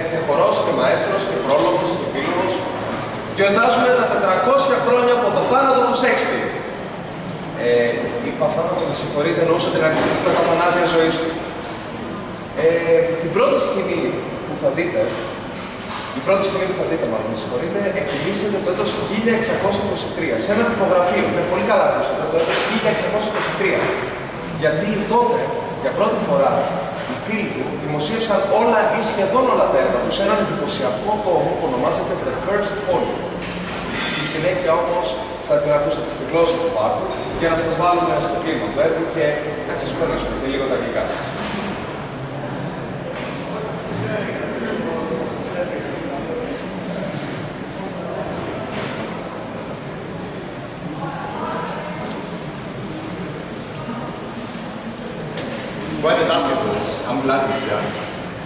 και χορός και μαέστρος και πρόλογος και επίλογος. Γιορτάζουμε τα 400 χρόνια από το θάνατο του Shakespeare. Είπα θάνατο, με συγχωρείτε, εννοούσα την αρχή της μεταθανάτιας ζωής του. Την πρώτη σκηνή που θα δείτε, μάλλον, με συγχωρείτε, εκτιμήσεται το έτος 1623, σε ένα τυπογραφείο, με πολύ καλά ακούσατε, το έτος 1623. Γιατί τότε, για πρώτη φορά, οι φίλοι του δημοσίευσαν όλα ή σχεδόν όλα τα έργα τους σε έναν εντυπωσιακό τόμο που ονομάζεται The First Volume. Στη συνέχεια όμως θα την ακούσετε στη γλώσσα του Πάθου για να σας βάλουμε στο κλίμα του έργου και να ξεσπέρνασουμε και λίγο τα αγγλικά σας. Quite a task it was. I'm glad it's done.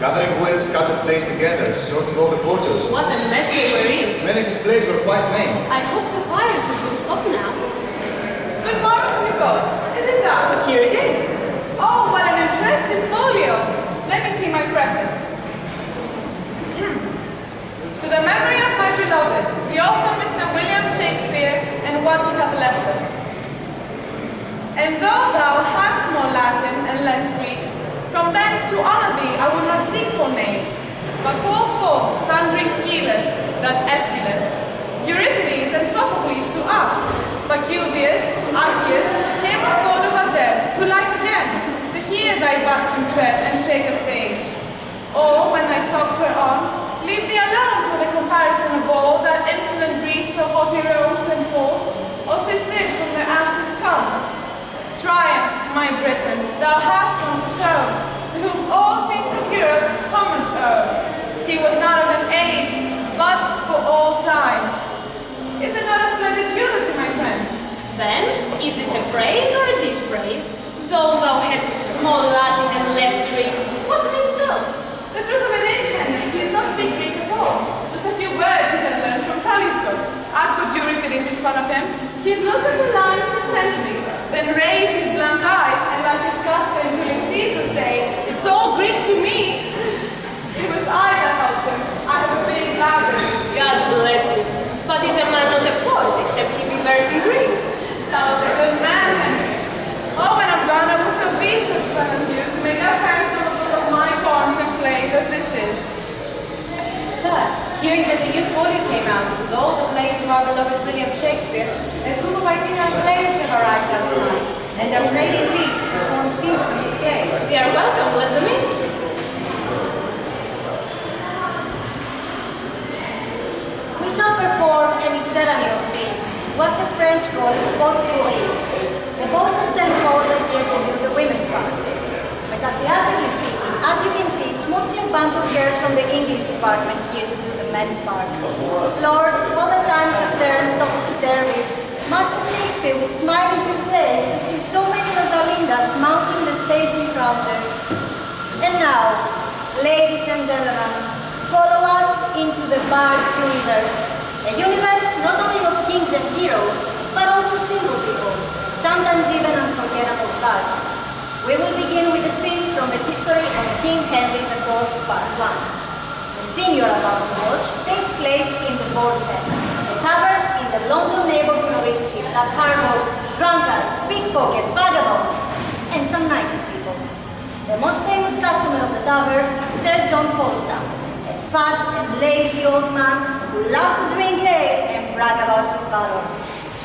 Gathering whales scattered place together, sorting all the portals. What a mess they were in. Many of his plays were quite maimed. I hope the piracies will stop now. Good morning to you both. Is it done? Here it is. Oh, what an impressive folio. Let me see my preface. To the memory of my beloved, the author Mr. William Shakespeare, and what he hath left us. And though thou hadst more Latin and less Greek, from thence to honor thee I would not seek for names, but call forth thundering Scylus, that's Aeschylus, Euripides and Sophocles to us, Pacuvius, Archias, him of Cordova dead, to life again, to hear thy busking tread and shake a stage. Or, when thy socks were on, leave thee alone for the comparison of all that insolent Greece so haughty Rome sent forth, or since thee from the ashes come. Triumph, my Britain, thou hast one to show, to whom all saints of Europe homage owe. He was not of an age, but for all time. Is it not a splendid eulogy, my friends? Then, is this a praise or a dispraise? Though thou hast small Latin and less Greek, what meanst thou? The truth of it is, Henry, he did not speak Greek at all. Just a few words he had learned from Tully's book. I'd put Euripides in front of him. He'd look at the lines intently, then raise his blank eyes and like his Casca and Julius Caesar say, "It's all Greek to me." It was I that helped him. I have a big library. God bless you. But is a man not a poet, except he be versed in Greek? Thou's a good man, Henry. Oh, when I'm gone, I wish that we should promise you to make us handsome a book of my poems and plays as this is. Sir, hearing that the new folio came out with all the plays of our beloved William Shakespeare, a group of itinerant players have arrived outside, and are craving leave to perform scenes from his plays. They are welcome, let them in. We shall perform a miscellany of scenes, what the French call potpourri. The boys of St. Paul's are here to do the women's parts. Metatheatrically speaking, as you can see, it's mostly a bunch of girls from the English department here to do the men's parts. Lord, all the times have turned topsy-turvy. Master Shakespeare would smile in his way to see so many Rosalindas mounting the stage in trousers. And now, ladies and gentlemen, follow us into the Bard's universe. A universe not only of kings and heroes, but also simple people, sometimes even unforgettable thugs. We will begin with a scene from the history of King Henry IV, Part 1. The scene you're about to watch takes place in the Boar's Head, a tavern in the London neighborhood of Eastship that harbors drunkards, pickpockets, vagabonds, and some nicer people. The most famous customer of the tavern is Sir John Falstaff, a fat and lazy old man who loves to drink ale and brag about his valor.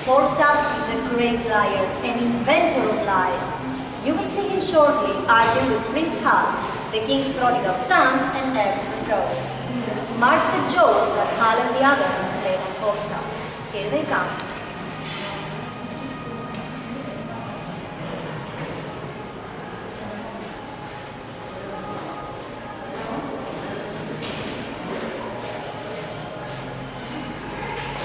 Falstaff is a great liar, an inventor of lies. You will see him shortly arguing with Prince Hal, the king's prodigal son and heir to the throne. Mark the joke that Hal and the others have played on Falstaff. Here they come.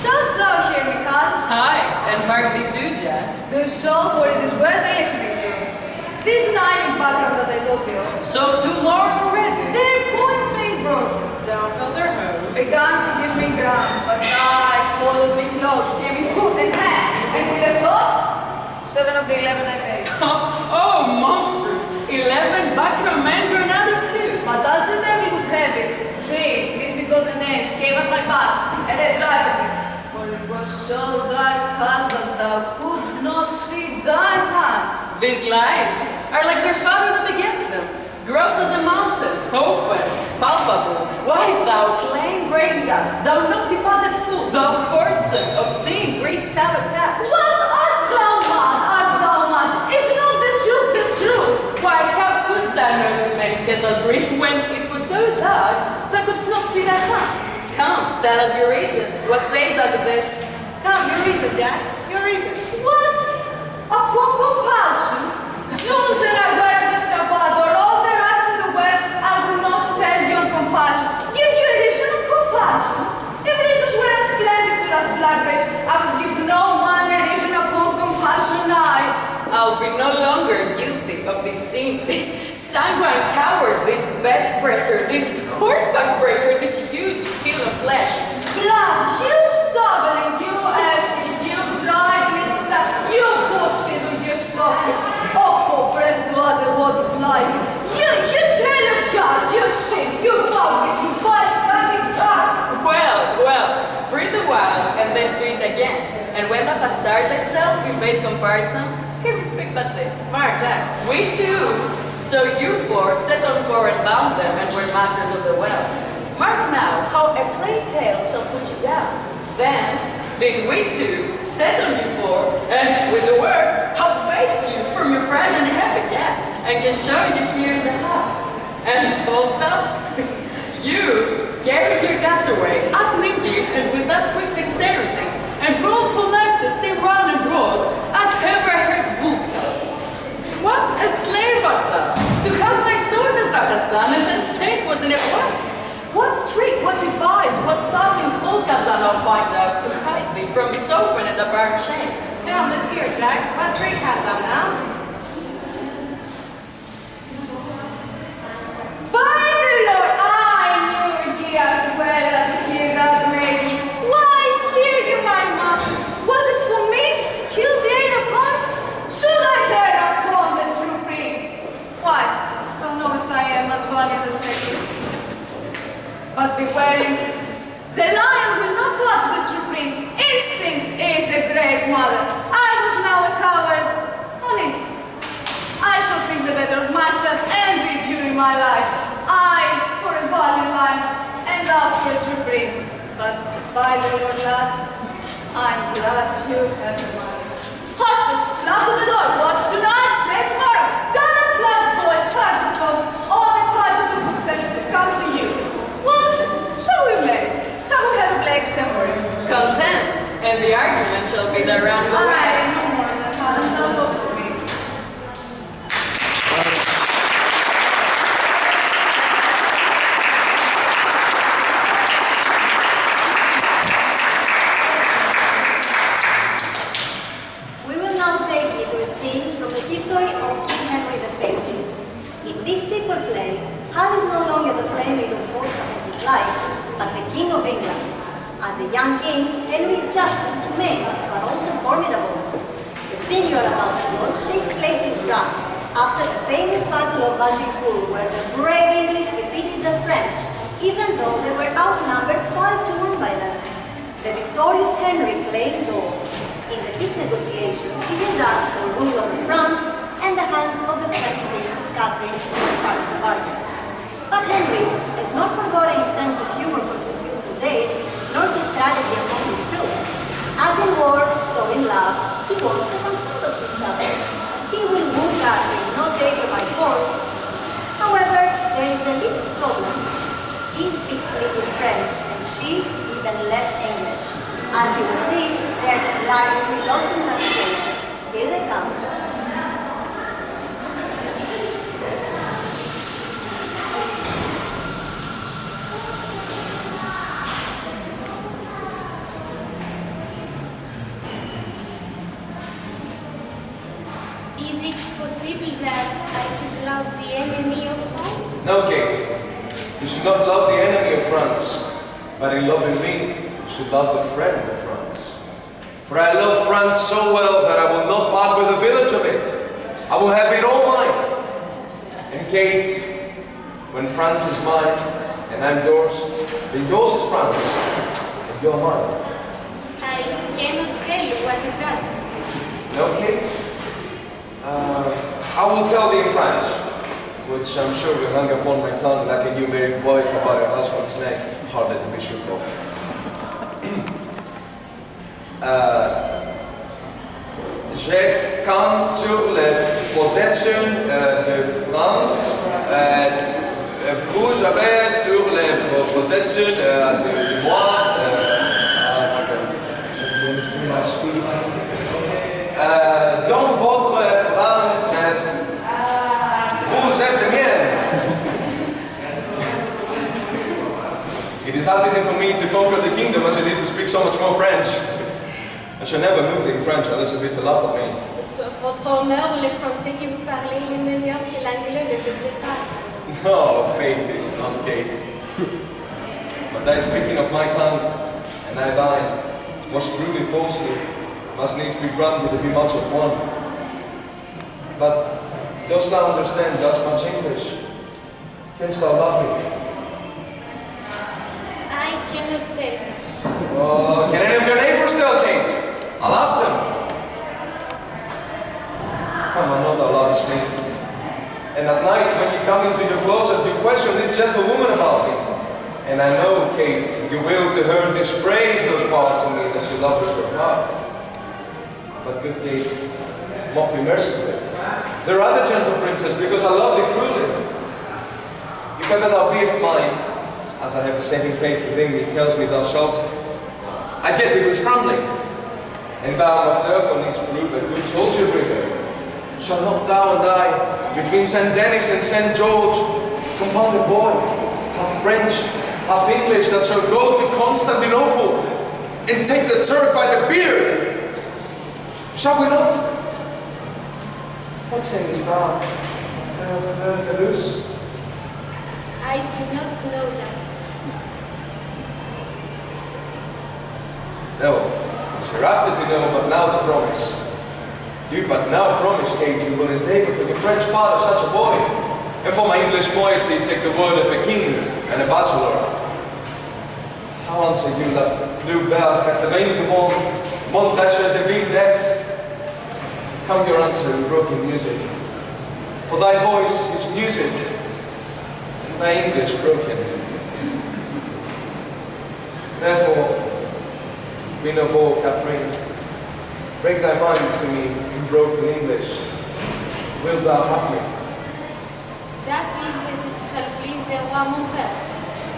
Dost thou hear me, Hal? Hi, and mark thee do, Jack. Do so, for it is worth listening to. This night background that I told you. So tomorrow already? Their points being broken. Down fell their home. Began to give me ground, but I followed me close, gave me foot and hand, and with a thought, 7 of the 11 I paid. Oh, monsters! 11 background men run out of 2. But as the devil would have it, James came at my back and they driven me. For it was so dark that thou couldst not see thy hand. These lines are like their father that begets them. Gross as a mountain, open, palpable. Why thou claim brain guts, thou naughty-padded fool, thou whoreson, obscene, grease-tallow cat. What art thou, man? Art thou, man? Is not the truth the truth? Why, how couldst thou know this many kettle green when it was so dark thou couldst not see thy hand? Come, tell us your reason. What sayest thou to this? Come, your reason, Jack. Your reason. What? Upon compulsion? Zoons and I were at the Strabador, all the rats in the world, I will not tell you on compulsion. Give you a reason on compulsion. If reasons were as plentiful as blackberries, I would give no man a reason upon compulsion, I'll be no longer guilty of this sin, this sanguine coward, this bed presser, this horseback breaker, this huge hill of flesh. Blood, you stubborn, you ashy, you dry instant, you push with your stockings, awful breath to utter what is life. You tell us God, you sin, you bogus, you fire-standing God. Well, breathe a while and then do it again. And when thou hast started thyself in base comparisons, here we speak but this. Mark, Jack. We too, so you four set on four and bound them and were masters of the well. Mark now how a plain tale shall put you down. Then did we two set on you four, and with the word have faced you from your present heaven, and can show you here in the house. And false stuff, you carried your guts away as nimbly and with as quick dexterity, and rolled for masses they run and roll as ever heard book. What a slave art thou, to have my sword as thou hast done, and then say it was in a fight. What trick, what device, what startling call canst thou now find out to hide thee from this open and apparent shame? Come, let's hear it, Jack. What trick hast thou now? By the Lord, I knew ye as well as he that made me. Why, hear you, my masters, was it for me to kill the eight apart? Should I turn upon the true prince? Why, thou knowest I am as valiant as Shakespeare. But beware instinct. The lion will not touch the true prince. Instinct is a great mother. I was now a coward. On instinct. I shall think the better of myself and thee during my life. I for a valiant lion, and thou for a true prince. But by the Lord, lads, I'm glad you have mine. Hostess, loud to the door. What's tonight? Pray tomorrow. Gallant lads, boys, hearts of gold. All the titles of good fellows have come to you. What? Shall we marry? Shall we have a play extempore? Content, and the argument shall be the round of Aye, no more than that. Thou lovest me. We will now take you to a scene from the history of King Henry V. In this sequel play, Hal is no longer the playmate of Falstaff and his likes, but the King of England. As a young king, Henry is just and humane, but also formidable. The scene you are about to watch takes place in France, after the famous Battle of Agincourt, where the brave English defeated the French, even though they were outnumbered 5-1 by then. The victorious Henry claims all. In the peace negotiations, he has asked for rule over France and the hand of the French Princess Catherine as part of the bargain. But Henry has not forgotten his sense of humor from his youthful days, nor his strategy among his troops. As in war, so in love, he wants the consent of his sovereign. He will woo Catherine, not take her by force. However, there is a little problem. He speaks little French, and she even less English. As you will see, they are hilariously lost in translation. Here they come. Is it possible that I should love the enemy of home? No, Kate. You should not love the enemy of France, but in loving me, you should love the friend of France. For I love France so well that I will not part with a village of it. I will have it all mine. And Kate, when France is mine, and and I'm yours. Then yours is France, and you're mine. I cannot tell you what is that. No, Kate? I will tell thee in French, which I'm sure will hang upon my tongue like a new married wife about her husband's neck, harder to be shook off. Je compte sur les possessions de France. Vous avez sur les possessions de moi. Dans votre France, vous êtes mienne. It is as easy for me to conquer the kingdom as it is to speak so much more French. I shall never move in French unless you to laugh at me. Sur votre honneur, le français que vous parlez est meilleur que l'anglais, ne vous pas. No, faith is not Kate. But thy speaking of my tongue, and I thine, most truly falsely, must needs be granted to be much of one. But dost thou understand thus much English? Canst thou love me? I cannot tell. Oh, can any of your neighbors tell, Kate? I'll ask them. Come, I know thou lovest me. And at night, when you come into your closet, you question this gentle woman about me. And I know, Kate, you will to her dispraise those parts of me that you love with your heart. But good Kate, mock me mercifully. There are other gentle princes, because I love thee cruelly. If ever thou beest mine, as I have a saving faith within me, tells me thou shalt, I get thee with scrambling. And thou must therefore needs prove a good soldier breeder. Shall not thou and I, between St. Denis and St. George, compound a boy, half French, half English, that shall go to Constantinople and take the Turk by the beard? Shall we not? What sayest thou, fair fleur de luce? I do not know that. No, it's hereafter to know, but now to promise. Do but now promise, Kate, you will endeavour for the French part of such a boy, and for my English moiety take the word of a king and a bachelor. How answer you, la plus belle Catherine de Montrecher de Vildes? Come your answer in broken music, for thy voice is music, and thy English broken. Therefore, we know all, Catherine, break thy mind to me in broken English. Wilt thou have me? That is as it shall please the roi mon père.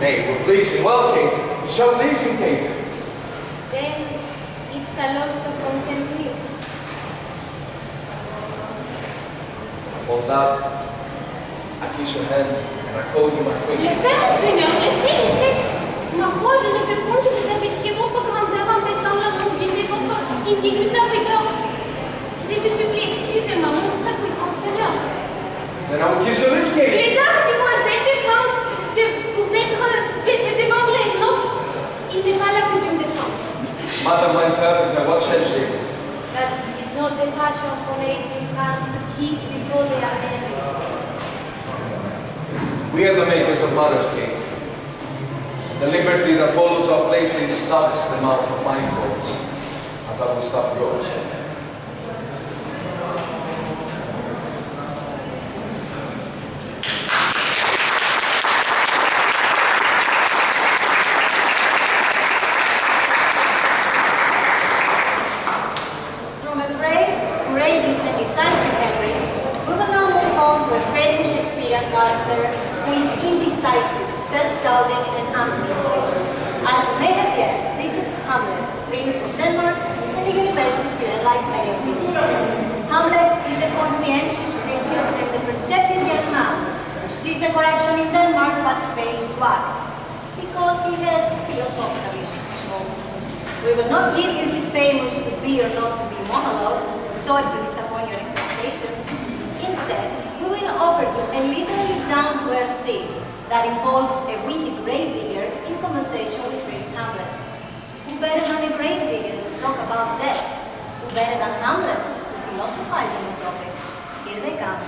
Nay, we'll please him well, Kate. It shall please him, Kate. Then it shall also content me. Upon that, I kiss your hand and I call you my queen. Laissez, monseigneur, laissez. Ma foi, je ne veux point que vous abaisiez votre grandeur en baissant la honte d'une de votre indigne serviteur. Je vous supplie, excusez-moi, mon très puissant Seigneur. Then I will kiss your lips, Kate. Les dames et demoiselles de France pour être baissées devant les nôtres, il n'est pas la coutume de France. Madame my interpreter, what says she? That it is not the fashion for maids in France to kiss before they are married. We are the makers of manners, Kate. The liberty that follows our places stops the mouth of fine folks, as I will stop yours. From a brave, courageous and decisive Henry, we will now move on to a famous Shakespearean character who is indecisive, self-doubting and anti-heroic. As you may have guessed, this is Hamlet, Prince of Denmark and a university student like many of you. Hamlet is a conscientious Christian and a perceptive young man who sees the corruption in Denmark but fails to act because he has philosophical issues to solve. We will not give you his famous to be or not to be monologue, sorry to disappoint your expectations. Instead, we will offer you a literally down-to-earth scene that involves a witty gravedigger in conversation with Prince Hamlet. Who better than a gravedigger to talk about death? Who better than Hamlet to philosophize on the topic? Here they come.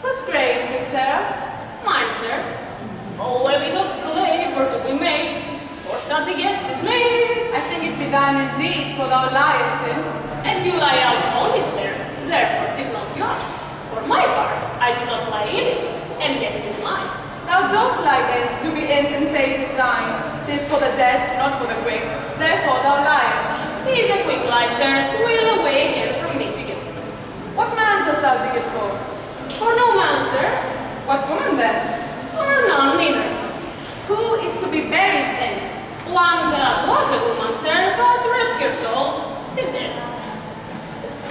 Whose grave is this, Sarah? Mine, sir. Oh, a bit of clay for to be made, for such a guest is made. I think it be thine indeed, for thou liest in't. And you lie out on it, sir. Therefore, it is not yours. For my part, I do not lie in it, and yet it is mine. Thou dost lie in't, to be in't and say it is thine. 'Tis for the dead, not for the quick. Therefore thou liest. It is a quick lie, sir, to will away again from me to you. What man dost thou dig it for? For no man, sir. What woman then? For none neither. Who is to be buried in't? One that was a woman, sir, but rest your soul, she's dead.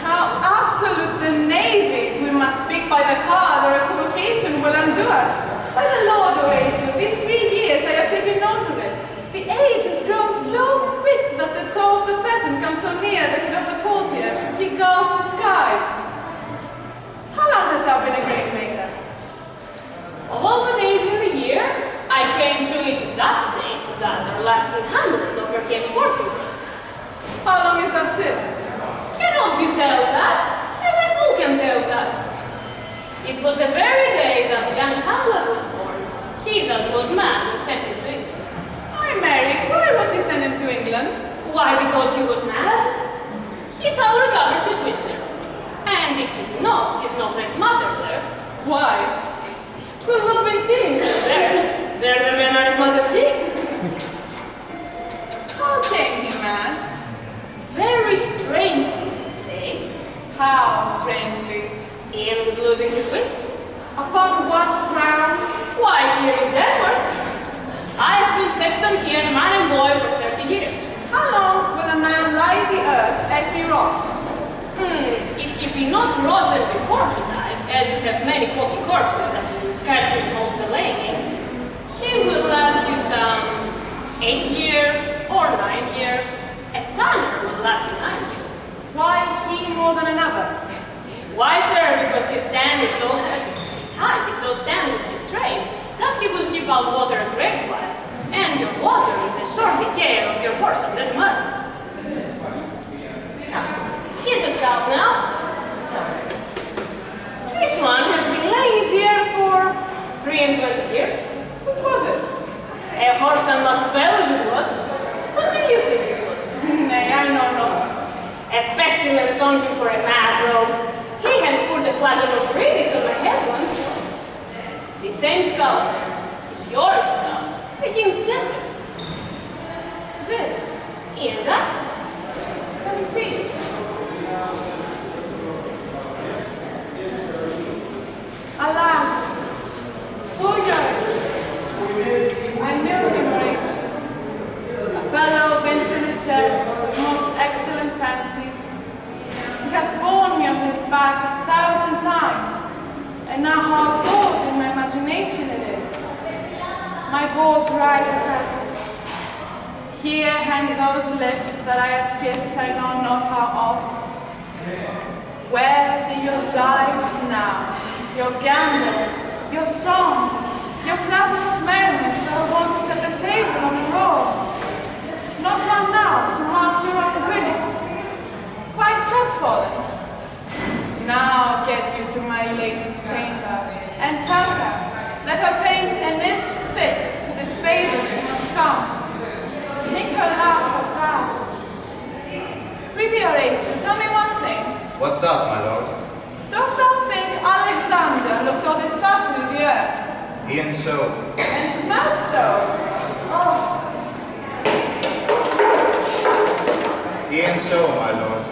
How absolute the navies we must speak by the card, or equivocation will undo us. By the Lord, Horatio, these 3 years I have taken note of it. The age has grown so quick that the toe of the peasant comes so near the head of the courtier, he gulls the sky. How long hast thou been a grave maker? Of all the days in the year, I came to it that day that our last Hamlet overcame 40 years. How long is that since? Cannot you tell that? Every fool can tell that. It was the very day that young Hamlet was born. He that was mad and sent him to England. Why, Mary, why was he sent into England? Why, because he was mad? He shall recover his wisdom. And if he do not, 'tis no great matter there. Why? 'Twill not be seen there. There the men are as mad as he. How came he mad? Very strangely, they say. How strangely? In with losing his wits. Upon what ground? Why, here in Denmark. I have been sexton here, man and boy, for 30 years. How long will a man lie the earth as he rots? If he be not rotten before he die, as you have many poky corpses that will scarcely hold the laying in, he will last you some 8 year or 9 year. A tanner will last you 9 years. Why he more than another? Why, sir? Because his stand is so heavy, his hide is so tanned with his trade, that he will keep out water a great while. And your water is a sore decay of your horse and that mud. He's a stout now. This one has been laying there for 23 years. Whose was it? A horse and not fellows it was. Whose do you think it was? Nay, I know not. A pestilence on him for a mad rogue. He had poured a flagon of greenies on my head once. The same skull, sir, is your skull, the king's jester. This? In that? Let me see. Alas, poor guy. I knew him, Horatio. A fellow of infinite jest, of most excellent fancy. He hath borne me on his back 1,000 times, and now how bold in my imagination it is. My gorge rises at it. Here hang those lips that I have kissed I know not how oft. Where be your gibes now, your gambols, your songs, your flashes of merriment that are wont to set the table on the road? Not one now to mark your own grinning. Quite chopfallen. Now get you to my lady's chamber, and tell her, let her paint an inch thick to this fable she must come. Make her laugh or proud. Prithee, Horatio, tell me one thing. What's that, my lord? Dost thou think Alexander looked all this fashion in the earth? E'en so. And smelled so? Oh. E'en so, my lord.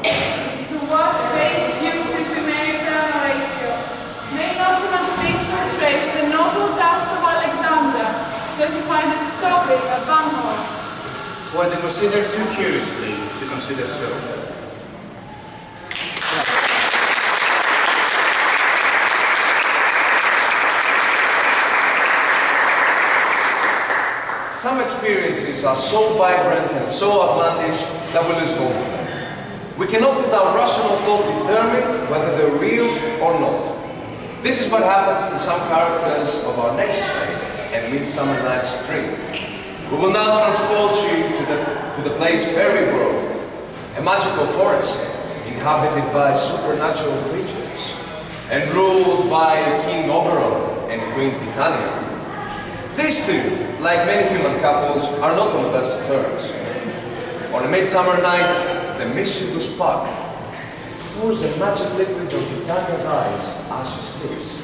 To what base uses you may return, Horatio? May not imagination trace the noble dust of Alexander till you find it stopping a bunghole? For to consider too curiously, to consider so. Some experiences are so vibrant and so outlandish that we lose hold of them. We cannot with our rational thought determine whether they're real or not. This is what happens to some characters of our next play, A Midsummer Night's Dream. We will now transport you to the play's fairy world, a magical forest inhabited by supernatural creatures. and ruled by King Oberon and Queen Titania. These two, like many human couples, are not on the best of terms. On a midsummer night, the mischievous Puck pours a magic liquid on Titania's eyes as she sleeps.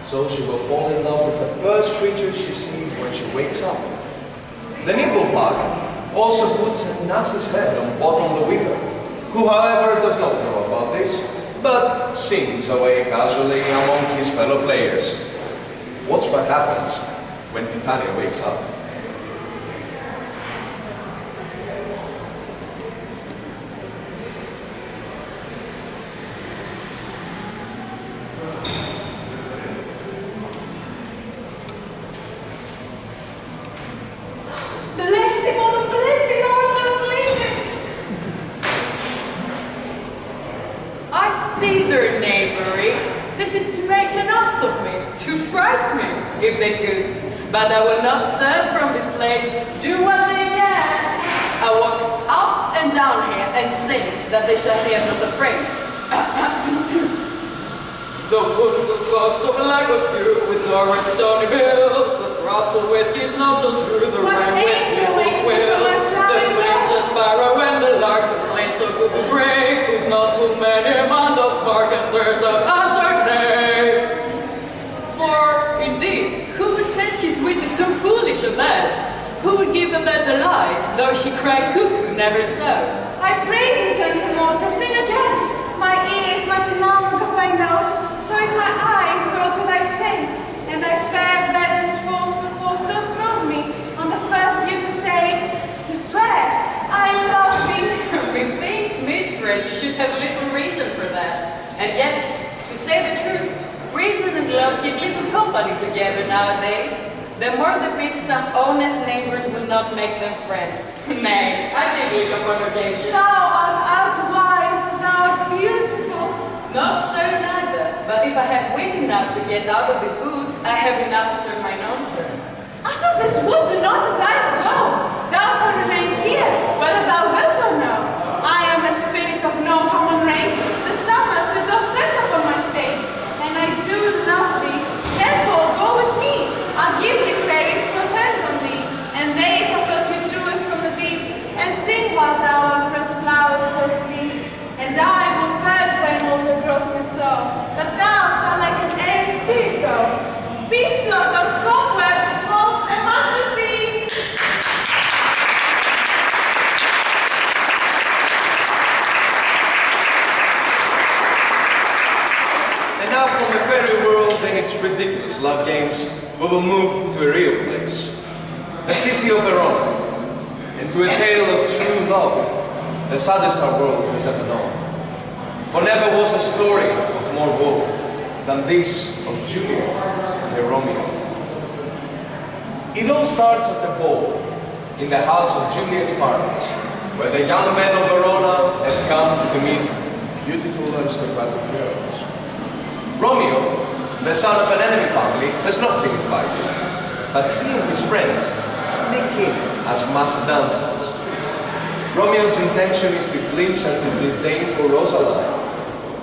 So she will fall in love with the first creature she sees when she wakes up. The nimble Puck also puts a Nazi's head on Bottom the Weaver, who however does not know about this, but sings away casually among his fellow players. Watch what happens when Titania wakes up. I see their knavery. This is to make an ass of me, to fright me, if they could. But I will not stir from this place, do what they can. I walk up and down here and sing that they shall hear not afraid. The whistle clubs of leg of you with the red stony bill, the throstle with his not so true, the ram with the quill, the flinches sparrow and the lark, the plain so cuckoo grey, who's not full many month of bark and there's the answer nay. For indeed, who would set his wit to so foolish a lad? Who would give a better lie, though she cried cuckoo never so? I pray thee, gentle mortal, sing again. My ear is much enamored of thy note, so is my eye thrilled to thy shape. And thy fair virtuous force perforce doth move me on the first view to say, to swear, I love thee. Methinks, mistress, you should have little reason for that. And yet, to say the truth, reason and love keep little company together nowadays. The more the pity some honest neighbors will not make them friends. Nay, I take leave upon occasion. Thou art as wise as thou art beautiful. Not so neither, but if I have wit enough to get out of this wood, I have enough to serve mine own turn. Out of this wood do not desire to go. Thou shalt remain here, whether thou wilt or no. I am a spirit of no common rate, the summers that doth tent upon my state, and I do love thee. Therefore go with me. I'll give thee fairies to attend on thee, and they shall filch you jewels from the deep, and sing while thou empress flowers dost sleep. And I will purge thy mortal grossness so, that thou shalt like an airy spirit go. Peace blossom, cobweb, moth, and mustard seed. And now from the fairy world and its ridiculous love games, we will move to a real place. The city of Verona, and to a tale of true love, the saddest our world has ever known. For never was a story of more woe than this of Juliet and Romeo. It all starts at the ball, in the house of Juliet's parents, where the young men of Verona have come to meet beautiful aristocratic girls. Romeo, the son of an enemy family, has not been invited, but he and his friends sneak in as masked dancers. Romeo's intention is to glimpse at his disdain for Rosaline,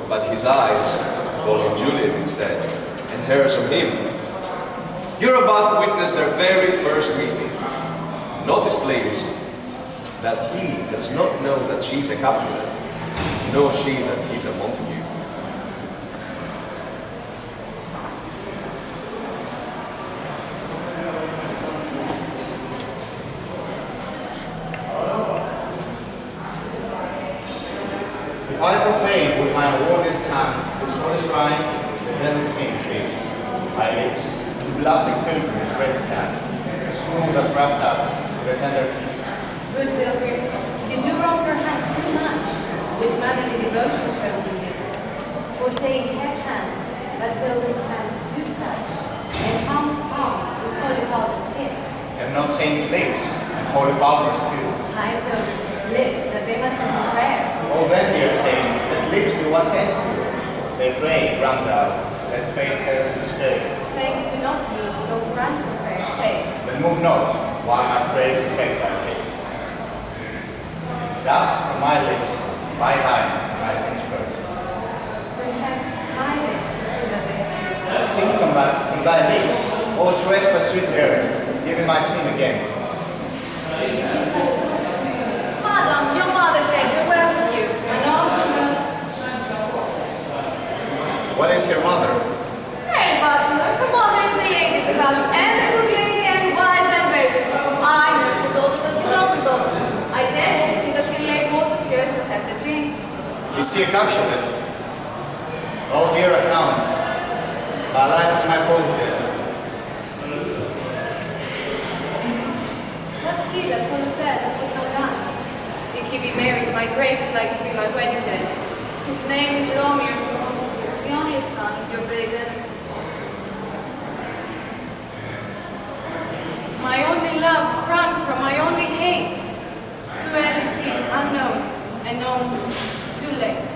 but his eyes fall on Juliet instead, and hers on him. You're about to witness their very first meeting. Notice, please, that he does not know that she's a Capulet, nor she that he's a Montague. If I profane with my worthiest hand this holy shrine, the gentle sings this. My lips, to blushing pilgrims ready stand, smooth as rough touch with a tender kiss. Good pilgrim, you do wrong your hand too much, which mannerly devotion shows in this. For saints have hands, but pilgrims' hands do touch, and palm to palm is holy Paul's kiss. Have not saints lips, and holy palmers too? High pilgrim, lips that they must use in prayer. Oh then, dear saint, that lips do what hands do. They pray, grant thou, lest faith perish in despair. Saints do not move, nor grant for prayer's sake. Then move not, while my praise affect thy faith. Thus, from my lips, by thine, my sins first. But have my lips the sin from thy lips, or trespass sweet errors, give me my sin again. Madam, your mother craves away with you, and all the words. What is your mother? Mary Butler, her mother is the lady of the house, and a good lady, and wise and virtuous. I know she told that you don't know. I tell you, because you lay both of yours and have the dreams. Is she a Capulet? Oh dear account, my life is my foe's debt. What's he that follows that and put no dance? If he be married, my grave is like to be my wedding bed. His name is Romeo de Montague, the only son of your great enemy. My only love sprang from my only hate. Too early seen, unknown, and known too late.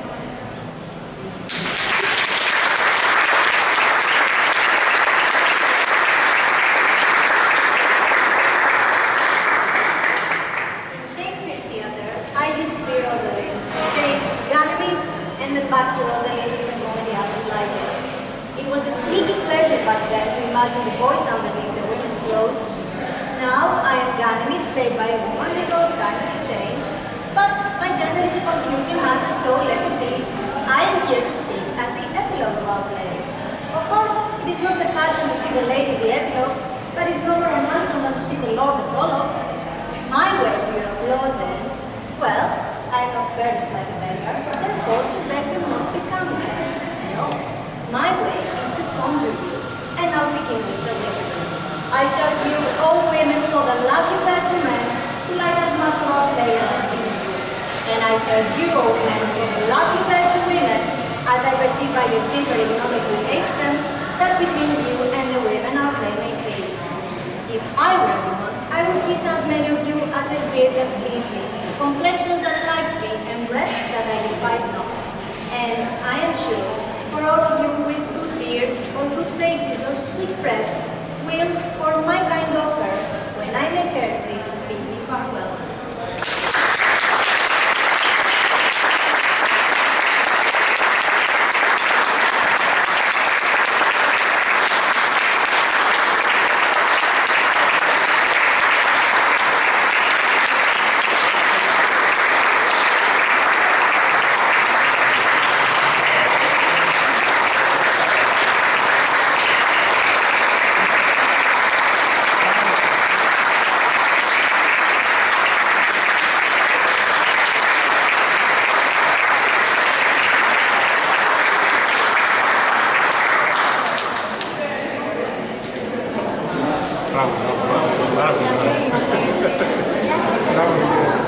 In Shakespeare's theatre, I used to be Rosalind, changed to Ganymede, and then back to Rosalind in the comedy Art of Life. It was a sneaky pleasure back then to imagine the boys underneath the women's clothes. Now I am Ganymede, played by a woman because times have changed. But my gender is a confusing matter, so let it be. I am here to speak as the epilogue of our play. Of course, it is not the fashion to see the lady the epilogue, but it is no more romantic than to see the lord the prologue. My way to your applause is, well, I am not furnished like a beggar, therefore to beg will not become me. No, my way is to conjure you, and I'll begin with the women. I charge you, O women, for the love you bear to men, to like as much of our play as it please you. And I charge you, O men, for the love you bear to women, as I perceive by your simpering none of you hates them, that between you and the women our play may please. If I were a woman, I would kiss as many of you as it bears that please me, complexions that liked me, and breaths that I defied not. And I am sure, for all of you with good beards, or good faces, or sweet breaths, will, for my kind offer, when I make curtsy, bid me farewell. Bravo.